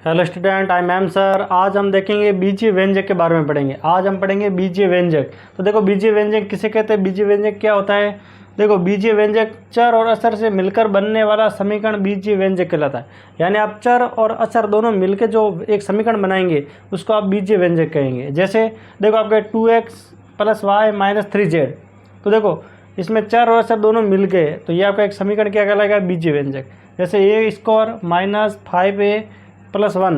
Hello student, I am sir. आज हम देखेंगे बीजीय व्यंजक के बारे में पढ़ेंगे। आज हम पढ़ेंगे बीजीय व्यंजक। तो देखो, बीजीय व्यंजक किसे कहते हैं, बीजीय व्यंजक क्या होता है। देखो, बीजीय व्यंजक चर और अचर से मिलकर बनने वाला समीकरण बीजीय व्यंजक कहलाता है। यानी आप चर और अचर दोनों मिलकर जो एक समीकरण बनाएंगे उसको आप बीजीय व्यंजक कहेंगे। जैसे देखो, आपके 2x + y - 3z। तो देखो, इसमें चर और अचर दोनों मिल गए तो ये आपका एक समीकरण क्या कहलाएगा, बीजीय व्यंजक। जैसे a² - 5a + 1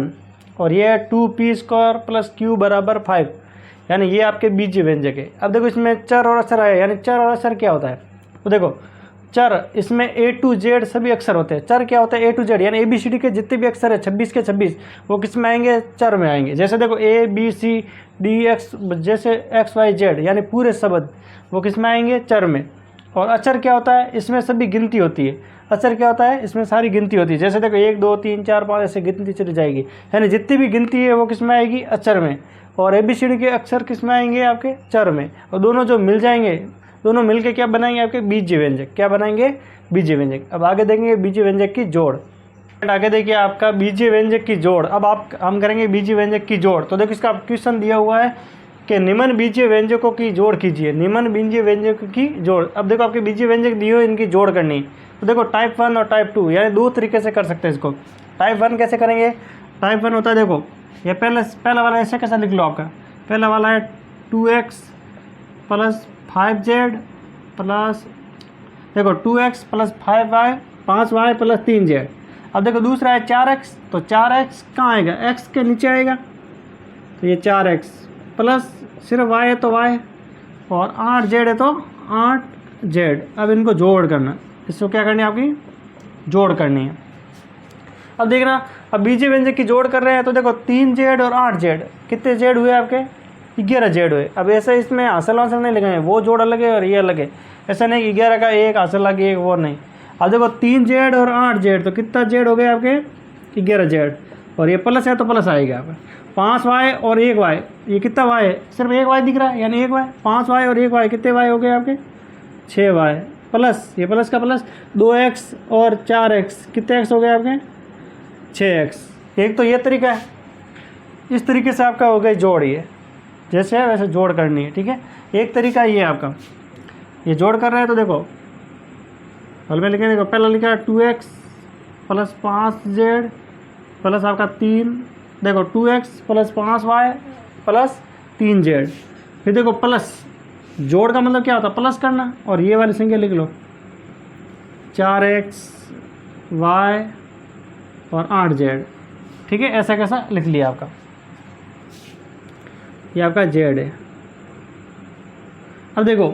और ये 2p² + q = 5, यानी ये आपके बीजीय व्यंजक है। अब देखो, इसमें चर और अचर आया, यानी चर और अचर क्या होता है। तो देखो, चर इसमें a to z सभी अक्षर होते हैं। चर क्या होता है, a to z, यानी ABCD के जितने भी अक्षर है 26 के 26 वो किस में आएंगे, चर में आएंगे। जैसे देखो, ABCDX जैसे XYZ यानी पूरे शब्द वो किस में आएंगे, चर में। और अचर क्या होता है, इसमें सभी गिनती होती है। अचर क्या होता है, इसमें सारी गिनती होती है। जैसे देखो, 1 2 3 4 5 ऐसे गिनती चली जाएगी, यानी जितनी भी गिनती है वो किस में आएगी, अचर में। और ABCD के अक्षर किस में आएंगे, आपके चर में। और दोनों जो मिल जाएंगे, दोनों मिलके क्या बनाएंगे, आपके बीजीय व्यंजक। क्या बनाएंगे, बीजीय व्यंजक। अब आगे देखेंगे बीजीय व्यंजक की जोड़। आगे देखिए आपका बीजीय व्यंजक की जोड़। अब हम करेंगे बीजीय व्यंजक की जोड़। तो देखो, इसका क्वेश्चन दिया हुआ है कि निम्न बीजीय व्यंजकों की जोड़ कीजिए। निम्न बीजीय व्यंजकों की जोड़। अब देखो, आपके बीजीय व्यंजक दिए हो, इनकी जोड़ करनी। तो देखो, टाइप 1 और टाइप 2 यानी दो तरीके से कर सकते हैं इसको। टाइप 1 कैसे करेंगे, टाइप 1 होता है, देखो ये पहला वाला ऐसे कैसा लिख लो। आपका पहला वाला है 2x + 5z प्लस, देखो 2x + 5y 5y + 3z। अब देखो, दूसरा है 4x। तो 4x कहाँ आएगा, x के नीचे आएगा। तो ये 4x प्लस सिर्फ y है तो y, और 8z है तो 8z। अब इनको जोड़ करना, इसको क्या करनी है, आपकी जोड़ करनी है। अब देखना, अब बीजीय व्यंजक की जोड़ कर रहे हैं तो देखो 3z और 8z, कितने z हुए आपके, 11z हुए। अब ऐसे इसमें हासिल नहीं लगाए, वो जोड़ अलग है और ये अलग है। ऐसा नहीं कि 11 का एक हासिल लगे एक वो नहीं। अब देखो 3z और 8z, तो कितना z हो गए आपके, 11z। और ये प्लस है तो प्लस आएगा आपका। 5y और 1y, ये कितना y है, सिर्फ 1y दिख रहा है, यानी 1y। 5y और 1y कितने y हो गए आपके, 6y। प्लस ये प्लस का प्लस, 2x और 4x कितने x हो गए आपके, 6x। एक तो ये तरीका है, इस तरीके से आपका हो गया जोड़। ये जैसे है वैसे जोड़ करनी है, ठीक है। एक तरीका ये है आपका, ये जोड़ कर रहे हैं। तो देखो हल में लिखें, देखो पहला लिखा है 2x + 5z प्लस आपका 3, देखो 2x + 5y + 3z। फिर देखो प्लस, जोड़ का मतलब क्या होता है, प्लस करना। और ये वाली संख्या लिख लो, 4x y और 8z, ठीक है। ऐसा कैसा लिख लिया आपका, ये आपका z है। अब देखो,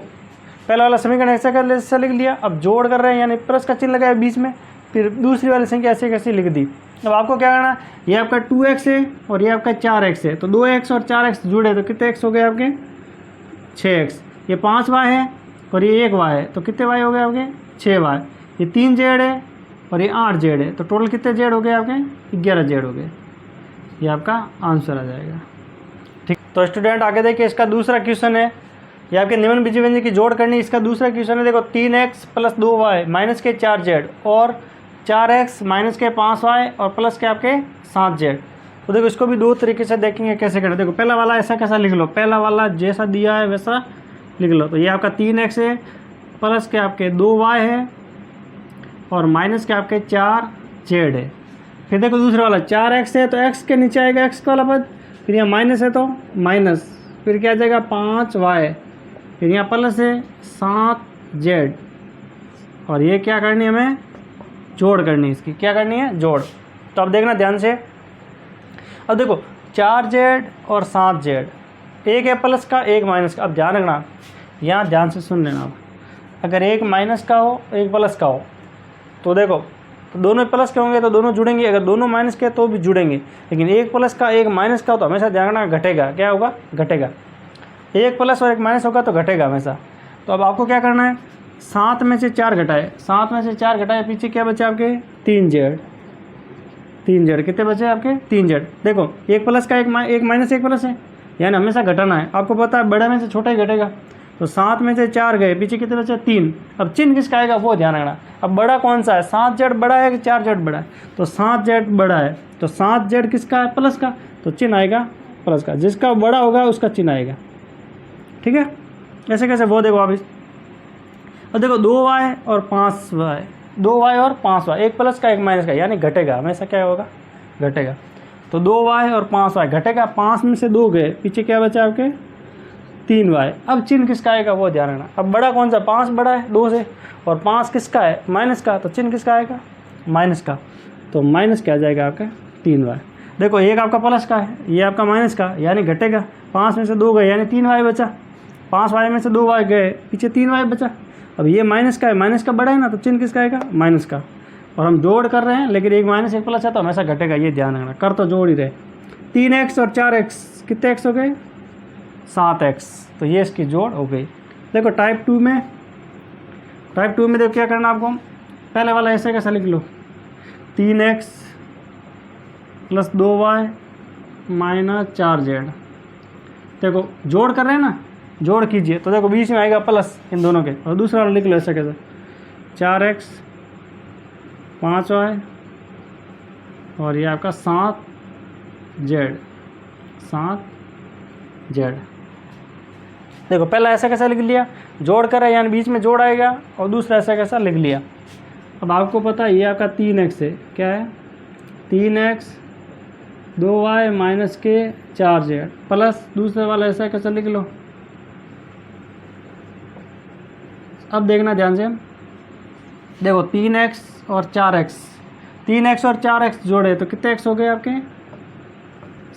पहला वाला समीकरण ऐसा लिख लिया। अब जोड़ कर रहे हैं, यानी प्लस का चिन्ह लगाया बीच में। फिर दूसरी वाली संख्या ऐसे कैसे लिख दी। अब आपको क्या करना, ये आपका 2x है और ये आपका 4x है। तो 2x और 4x जुड़े तो कितने x हो गए आपके, 6x। ये 5y है और ये 1y है, तो कितने y हो गए आपके, 6y। ये 3z है और ये 8z है, तो टोटल कितने z हो गए आपके, 11z हो गए। ये आपका आंसर आ जाएगा, ठीक। तो स्टूडेंट आगे देखिए, इसका दूसरा क्वेश्चन है। ये आपके निम्न बीजीय व्यंजक की जोड़ करनी। इसका दूसरा क्वेश्चन है, देखो 3x + 2y - के 4z और 4x - के 5y और प्लस के आपके 7z। तो देखो, इसको भी दो तरीके से देखेंगे कैसे करें। देखो पहला वाला ऐसा कैसा लिख लो, पहला वाला जैसा दिया है वैसा लिख लो। तो ये आपका 3x है, प्लस के आपके 2y है और माइनस के आपके 4z है। फिर देखो दूसरा वाला 4x है तो x के नीचे आएगा x का वाला पद, फिर यहाँ माइनस है तो माइनस, फिर क्या आ जाएगा 5y, फिर यहाँ प्लस है 7z। और ये क्या करनी है, हमें जोड़ करनी है। इसकी क्या करनी है, जोड़। तो अब देखना ध्यान से। अब देखो 4z और 7z, एक है प्लस का एक माइनस का। अब ध्यान रखना, यहाँ ध्यान से सुन लेना। अगर एक माइनस का हो एक प्लस का हो तो देखो, तो दोनों प्लस के होंगे तो दोनों जुड़ेंगे, अगर दोनों माइनस के तो भी जुड़ेंगे। लेकिन एक प्लस का एक माइनस का हो तो हमेशा ध्यान रखना घटेगा। क्या होगा, घटेगा। एक प्लस और एक माइनस होगा तो घटेगा हमेशा। तो अब आपको क्या करना है, 7 में से 4 घटाए, 7 में से 4 घटाए, पीछे क्या बचे आपके, 3z। 3z कितने बचे आपके, 3z। देखो एक प्लस का एक माइनस एक प्लस है, यानी हमेशा घटाना है। आपको पता है बड़े में से छोटा ही घटेगा। तो 7 में से 4 गए, पीछे कितने बचे 3। अब चिन्ह किसका आएगा वो ध्यान रखना। अब बड़ा कौन सा है, 7z बड़ा है कि 4z बड़ा है, तो 7z बड़ा है, तो 7z किसका है, प्लस का, तो चिन्ह आएगा प्लस का। जिसका बड़ा होगा उसका चिन्ह आएगा, ठीक है। ऐसे कैसे, वो देखो आप अब देखो 2y और 5y, 2y और 5y, एक प्लस का एक माइनस का, यानी घटेगा, हमेशा क्या होगा, घटेगा। तो 2y और 5y घटेगा, 5 में से 2 गए, पीछे क्या बचा आपके 3y। अब चिन्ह किसका आएगा वो ध्यान रखना। अब बड़ा कौन सा, 5 बड़ा है 2 से, और 5 किसका है, माइनस का, तो चिन्ह किसका आएगा, माइनस का। तो माइनस क्या आ जाएगा आपका 3y। देखो एक आपका प्लस का है, ये आपका माइनस का, यानी घटेगा, 5 में से 2 गए, यानी 3y बचा, 5y में से 2y गए, पीछे 3y बचा। अब ये माइनस का है, माइनस का बड़ा है ना, तो चिन्ह किसका आएगा, माइनस का। और हम जोड़ कर रहे हैं, लेकिन एक माइनस एक प्लस है तो हमेशा घटेगा, ये ध्यान रखना। कर तो जोड़ ही रहे, 3x और 4x कितने x हो गए, 7x, तो ये इसकी जोड़ हो गई। देखो टाइप 2 में देखो क्या करना आपको, पहले वाला ऐसे कैसा लिख लो, 3x plus 2y minus 4z। देखो जोड़ कर रहे हैं ना, जोड़ कीजिए, तो देखो बीच में आएगा प्लस इन दोनों के, और दूसरा वाला लिख लो ऐसा कैसे, 4x 5y और ये आपका 7z। देखो पहला ऐसा कैसा लिख लिया, जोड़ कर, यानी बीच में जोड़ आएगा, और दूसरा ऐसा कैसा लिख लिया। अब आपको पता है ये आपका 3x है, क्या है 3x 2y माइनस के 4z, प्लस दूसरे वाला ऐसा कैसा लिख लो। अब देखना ध्यान से, देखो 3x और 4x, 3x और 4x जोड़े तो कितने x हो गए आपके,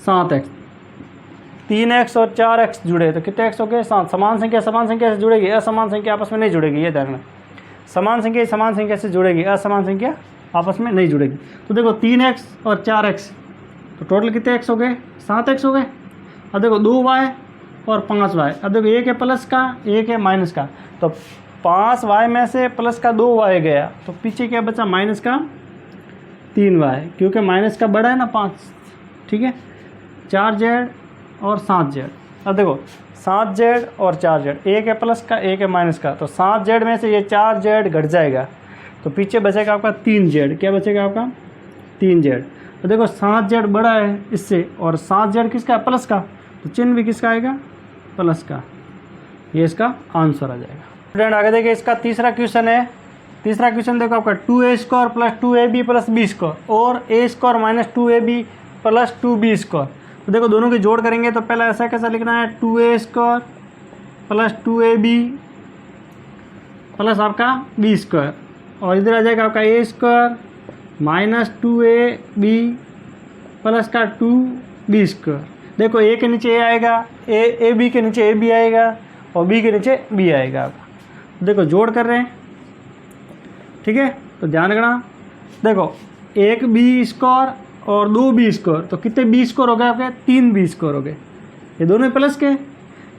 7x। 3x और 4x जुड़े तो कितने x हो गए, 7। समान संख्या से जुड़ेगी, असमान संख्या आपस में नहीं जुड़ेगी, ये ध्यान रखना। समान संख्या से जुड़ेगी, असमान संख्या आपस में नहीं जुड़ेगी। तो देखो 3x और 4x, तो टोटल कितने x हो गए, 7x हो गए। अब देखो 2y और 5y, अब देखो एक है प्लस का, एक है माइनस का, तो 5y में से प्लस का 2y गया, तो पीछे क्या बचा, माइनस का 3y, क्योंकि माइनस का बड़ा है ना 5, ठीक है। 4z और 7z, अब देखो 7z और 4z, एक है प्लस का एक है माइनस का, तो 7z में से ये 4z घट जाएगा, तो पीछे बचेगा आपका 3z। क्या बचेगा आपका 3z। तो देखो 7z बड़ा है इससे, और 7z किसका है, प्लस का, तो चिन्ह भी किसका आएगा, प्लस का। ये इसका आंसर आ जाएगा। स्टूडेंट आगे देखिए, इसका तीसरा क्वेश्चन है। तीसरा क्वेश्चन देखो आपका 2a² plus 2ab plus b² और a² minus 2ab plus 2b²। तो देखो दोनों की जोड़ करेंगे, तो पहला ऐसा कैसा लिखना है, 2a² प्लस 2ab प्लस आपका b², और इधर आ जाएगा आपका a² माइनस 2ab प्लस का 2b²। देखो a के नीचे a आएगा, ab के नीचे ab आएगा, और b के नीचे b आएगा आपका। देखो जोड़ कर रहे हैं, ठीक है, तो ध्यान रखना। देखो एक b² और 2b², तो कितने b² हो गए आपके, 3b² हो गए। ये दोनों प्लस के,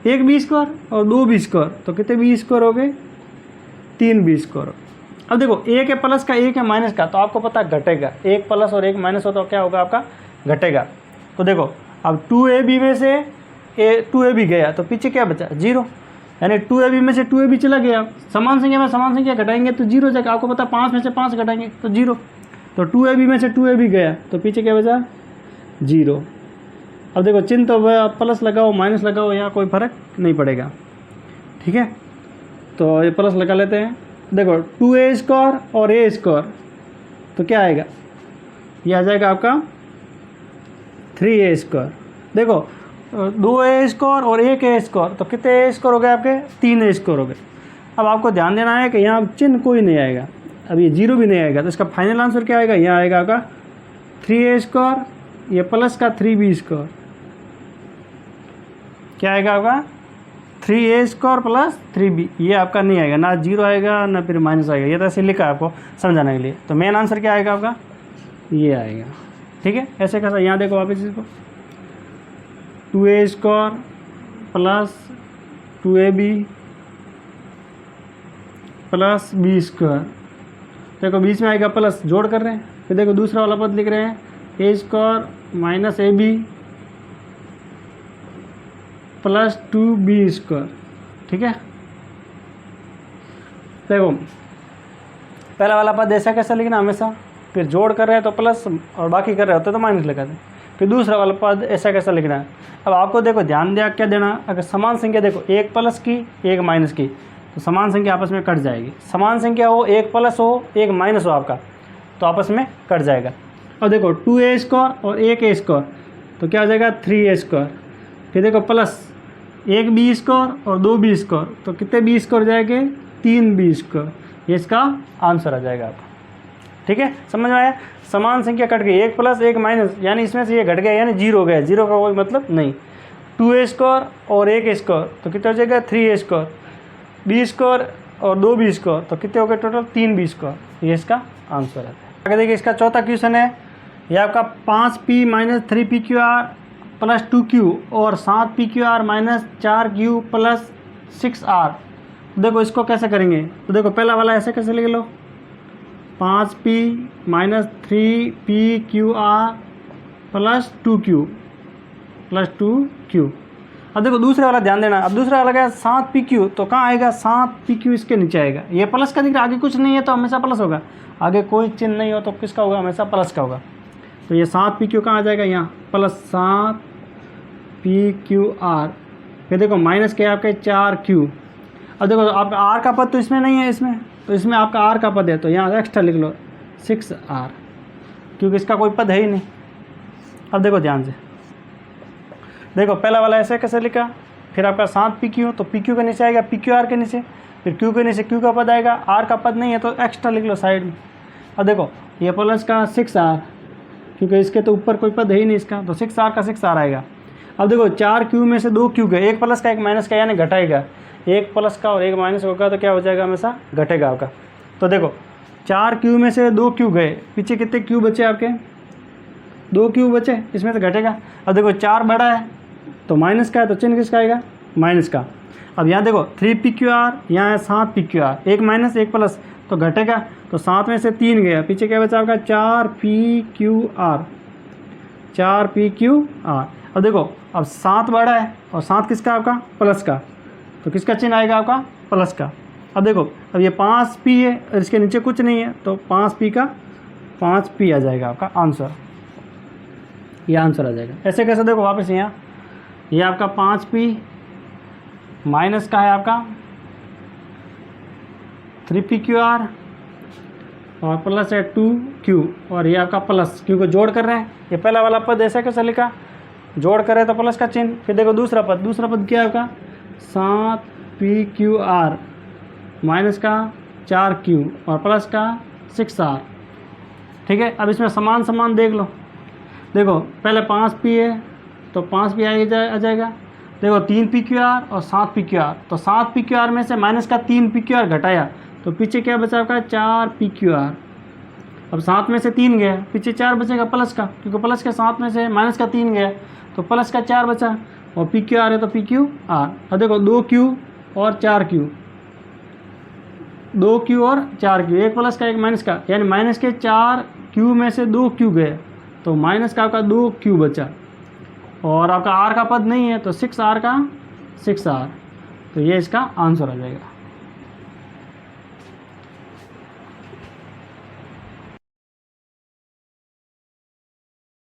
एक b² और 2b², तो कितने b² हो गए, 3b²। अब देखो एक है प्लस का एक है माइनस का, तो आपको पता घटेगा, एक प्लस और एक माइनस हो तो क्या होगा आपका, घटेगा। तो देखो अब 2ab में से 2ab गया, तो पीछे क्या बचा, 0, यानी 2ab में से 2ab चला गया। समान संख्या में समान संख्या घटाएंगे तो 0 जाएगा, आपको पता 5 में से 5 घटाएंगे तो 0, तो 2ab में से 2ab गया, तो पीछे क्या बचा, 0। अब देखो चिन्ह तो प्लस लगाओ माइनस लगाओ, यहाँ कोई फर्क नहीं पड़ेगा, ठीक है। तो ये प्लस लगा लेते हैं। देखो 2a² और a², तो क्या आएगा, ये आ जाएगा आपका 3a²। देखो 2a² और 1a², तो कितने a² हो गए आपके, 3a² हो गए। अब आपको ध्यान देना है कि यहाँ चिन्ह कोई नहीं आएगा, अब ये 0 भी नहीं आएगा, तो इसका फाइनल आंसर क्या आएगा, यहाँ आएगा आपका 3a², ये प्लस का 3b², क्या आएगा आपका 3a² प्लस 3b। ये आपका नहीं आएगा, ना 0 आएगा ना फिर माइनस आएगा, ये तो ऐसे लिखा है आपको समझाने के लिए। तो मेन आंसर क्या आएगा आपका, ये आएगा, ठीक है। ऐसे कैसा, यहाँ देखो वापस इसको, 2a² plus 2ab plus b², देखो बीच में आएगा प्लस, जोड़ कर रहे हैं। फिर देखो दूसरा वाला पद लिख रहे हैं, a² minus ab plus 2b², ठीक है। देखो पहला वाला पद ऐसा कैसा लिखना हमेशा, फिर जोड़ कर रहे हैं तो प्लस और बाकी कर रहे होते तो माइनस लगा दें। फिर दूसरा वाला पद ऐसा कैसा लिखना है। अब आपको देखो ध्यान दिया क्या देना, अगर समान संख्या देखो एक प्लस की एक माइनस की तो समान संख्या आपस में कट जाएगी। समान संख्या हो एक प्लस हो एक माइनस हो आपका तो आपस में कट जाएगा। अब देखो 2a² और 1a² तो क्या हो जाएगा 3a²। फिर देखो प्लस 1b² और 2b² तो कितने b² जाएंगे 3b²। ये इसका आंसर आ जाएगा आपका। ठीक है, समझ में आया। समान संख्या कट गई, एक प्लस एक माइनस, यानी इसमें से ये घट गया यानी जीरो हो गया, जीरो का कोई मतलब नहीं। 2a² और 1a² तो कितना हो जाएगा 3a², b² और 2b² तो कितने हो गए टोटल 3b²। ये इसका आंसर है। आगे देखिए इसका चौथा क्वेश्चन है, ये आपका 5p - 3pqr + 2q और 7pqr - 4q + 6r। देखो इसको कैसे करेंगे, तो देखो पहला वाला ऐसे कैसे लिख लो 5p - 3pqr + 2q। अब देखो दूसरे वाला ध्यान देना। अब दूसरा वाला क्या है 7pq तो कहाँ आएगा 7pq इसके नीचे आएगा। ये प्लस का दिख रहा है, आगे कुछ नहीं है तो हमेशा प्लस होगा, आगे कोई चिन्ह नहीं हो तो किसका होगा हमेशा प्लस का होगा। तो ये 7pq कहाँ आ जाएगा यहाँ प्लस 7pqr। फिर देखो माइनस क्या है आपके 4q। अब देखो आप r का पद तो इसमें नहीं है, इसमें तो इसमें आपका r का पद है तो यहाँ एक्स्ट्रा लिख लो 6r, क्योंकि इसका कोई पद है ही नहीं। अब देखो ध्यान से, देखो पहला वाला ऐसे कैसे लिखा, फिर आपका 7pq तो pq के नीचे आएगा pqr के नीचे, फिर q के नीचे q का पद आएगा, r का पद नहीं है तो एक्स्ट्रा लिख लो साइड में। अब देखो ये प्लस का 6r, क्योंकि इसके तो ऊपर कोई पद है ही नहीं इसका, तो 6r का 6r आएगा। अब देखो 4q में से 2q गए, एक प्लस का एक माइनस का यानी घटाएगा, एक प्लस का और एक माइनस होगा तो क्या हो जाएगा हमेशा घटेगा आपका। तो देखो 4q में से 2q गए, पीछे कितने q बचे आपके 2q बचे, इसमें से घटेगा। अब देखो 4 बड़ा है तो माइनस का है तो चिन्ह किसका आएगा माइनस का। अब यहाँ देखो 3pqr, यहाँ है 7pqr, एक माइनस एक प्लस तो घटेगा, तो 7 में से 3 गया, पीछे क्या बचा आपका 4pqr। अब देखो अब 7 बड़ा है और 7 किसका आपका प्लस का, तो किसका चिन्ह आएगा आपका प्लस का। अब देखो अब ये 5p है और इसके नीचे कुछ नहीं है तो 5p का 5p आ जाएगा आपका आंसर, ये आंसर आ जाएगा। ऐसे कैसे देखो वापस यहाँ ये आपका 5p माइनस का है आपका 3pqr और प्लस है 2q और ये आपका प्लस, क्योंकि जोड़ कर रहे हैं। ये पहला वाला पद ऐसा कैसे लिखा, जोड़ कर रहे तो प्लस का चिन्ह। फिर देखो दूसरा पद क्या है आपका 7pqr माइनस का 4q और प्लस का 6r। ठीक है, अब इसमें समान समान देख लो। देखो पहले 5p है तो 5p आ जाएगा। देखो 3pqr और 7pqr तो 7pqr में से माइनस का 3pqr घटाया तो पीछे क्या बचा आपका 4pqr। अब 7 में से 3 गया, पीछे 4 बचेगा प्लस का, क्योंकि प्लस के 7 में से माइनस का 3 गया तो प्लस का 4 बचा और pqr है तो pqr। अब देखो 2q और 4q, 2q और 4q, एक प्लस का एक माइनस का, यानी माइनस के 4q में से 2q गए तो माइनस का आपका 2q बचा और आपका r का पद नहीं है तो 6r का 6r, तो ये इसका आंसर आ जाएगा।